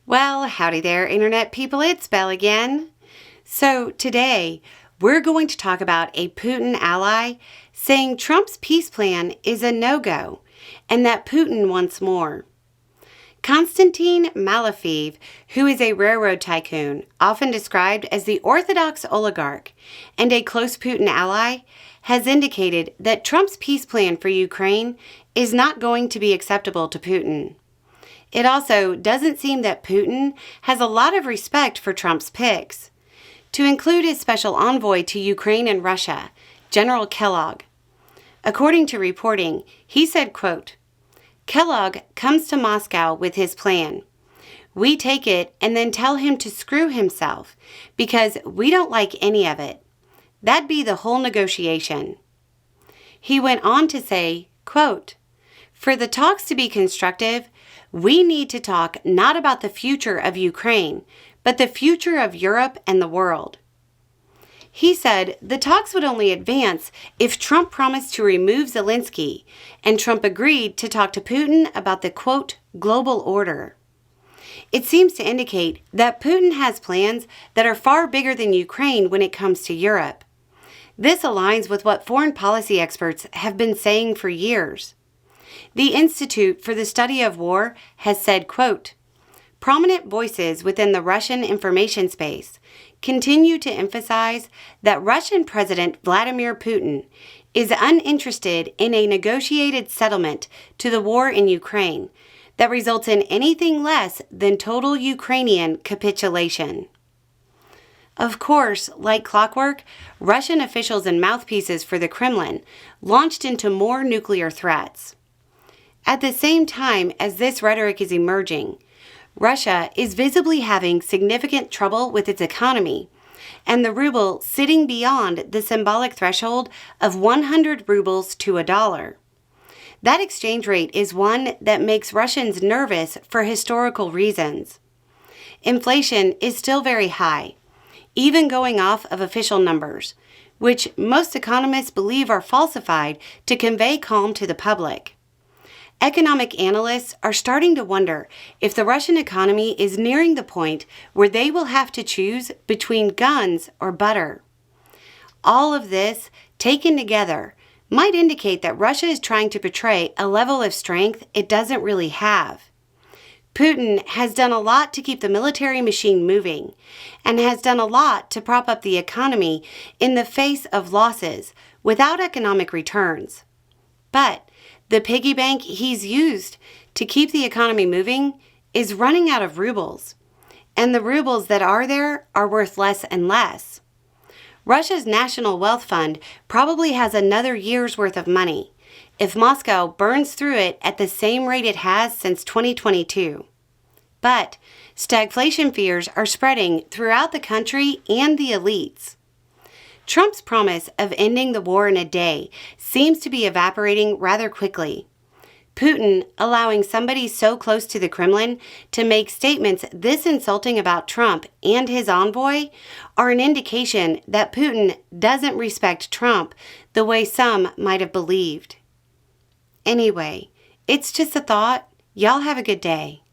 Well, howdy there, Internet people. It's Belle again. So today, we're going to talk about a Putin ally saying Trump's peace plan is a no-go and that Putin wants more. Konstantin Malafiev, who is a railroad tycoon, often described as the orthodox oligarch and a close Putin ally, has indicated that Trump's peace plan for Ukraine is not going to be acceptable to Putin. It also doesn't seem that Putin has a lot of respect for Trump's picks, to include his special envoy to Ukraine and Russia, General Kellogg. According to reporting, he said, quote, "Kellogg comes to Moscow with his plan. We take it and then tell him to screw himself because we don't like any of it. That'd be the whole negotiation." He went on to say, quote, "For the talks to be constructive, we need to talk not about the future of Ukraine, but the future of Europe and the world." He said the talks would only advance if Trump promised to remove Zelensky, and Trump agreed to talk to Putin about the, quote, global order. It seems to indicate that Putin has plans that are far bigger than Ukraine when it comes to Europe. This aligns with what foreign policy experts have been saying for years. The Institute for the Study of War has said, quote, "Prominent voices within the Russian information space continue to emphasize that Russian President Vladimir Putin is uninterested in a negotiated settlement to the war in Ukraine that results in anything less than total Ukrainian capitulation." Of course, like clockwork, Russian officials and mouthpieces for the Kremlin launched into more nuclear threats. At the same time as this rhetoric is emerging, Russia is visibly having significant trouble with its economy, and the ruble sitting beyond the symbolic threshold of 100 rubles to $1. That exchange rate is one that makes Russians nervous for historical reasons. Inflation is still very high, even going off of official numbers, which most economists believe are falsified to convey calm to the public. Economic analysts are starting to wonder if the Russian economy is nearing the point where they will have to choose between guns or butter. All of this, taken together, might indicate that Russia is trying to portray a level of strength it doesn't really have. Putin has done a lot to keep the military machine moving and has done a lot to prop up the economy in the face of losses without economic returns. But the piggy bank he's used to keep the economy moving is running out of rubles, and the rubles that are there are worth less and less. Russia's National Wealth Fund probably has another year's worth of money if Moscow burns through it at the same rate it has since 2022. But stagflation fears are spreading throughout the country and the elites. Trump's promise of ending the war in a day seems to be evaporating rather quickly. Putin allowing somebody so close to the Kremlin to make statements this insulting about Trump and his envoy are an indication that Putin doesn't respect Trump the way some might have believed. Anyway, it's just a thought. Y'all have a good day.